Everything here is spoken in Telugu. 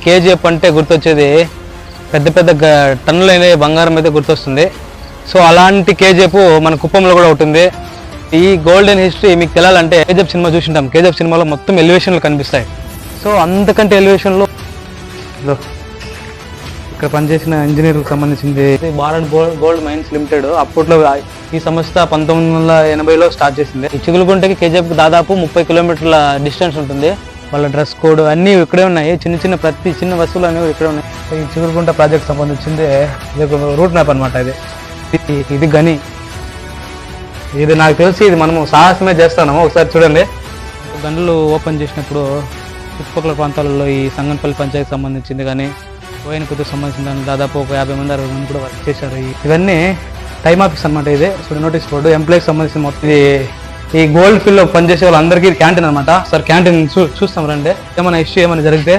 కేజీఎఫ్ అంటే గుర్తొచ్చేది పెద్ద పెద్ద టన్నులైన బంగారం అయితే గుర్తొస్తుంది. సో అలాంటి కేజీఎఫ్ మన కుప్పంలో కూడా ఉంటుంది. ఈ గోల్డెన్ హిస్టరీ మీకు తెలియాలంటే కేజీఎఫ్ సినిమా చూసింటాం. కేజీఎఫ్ సినిమాలో మొత్తం ఎలివేషన్లు కనిపిస్తాయి. సో అంతకంటే ఎలివేషన్లో ఇక్కడ పనిచేసిన ఇంజనీర్లకు సంబంధించింది భారత్ గోల్డ్ మైన్స్ లిమిటెడ్. అప్పట్లో ఈ సంస్థ 1980లో స్టార్ట్ చేసింది. ఈ చిగులుగుంటకి కేజీఎఫ్ దాదాపు 30 కిలోమీటర్ల డిస్టెన్స్ ఉంటుంది. వాళ్ళ డ్రెస్ కోడ్ అన్నీ ఇక్కడే ఉన్నాయి. ప్రతి చిన్న వస్తువులు అనేవి ఇక్కడే ఉన్నాయి. ఈ చిగురుకుంట ప్రాజెక్ట్ సంబంధించింది ఇది ఒక రూట్ మ్యాప్ అనమాట. ఇది గని. ఇది నాకు తెలిసి ఇది మనము సాహసమే చేస్తున్నాము. ఒకసారి చూడండి. గనులు ఓపెన్ చేసినప్పుడు చుట్టుపక్కల ప్రాంతాలలో ఈ సంగంపల్లి పంచాయతీకి సంబంధించింది కానీ కోయనకుతుకు సంబంధించిన దాదాపు ఒక 50 మంది 60 మంది కూడా వర్క్ చేశారు. ఇవన్నీ టైమ్ ఆఫీస్ అనమాట. ఇది ఇప్పుడు నోటీస్ బోర్డు ఎంప్లాయీకి సంబంధించిన మొత్తం ఈ గోల్డ్ ఫీల్డ్ లో పనిచేసే వాళ్ళందరికీ క్యాంటీన్ అనమాట. సార్ క్యాంటీన్ చూస్తాం రండి. ఏమైనా ఇష్యూ ఏమైనా జరిగితే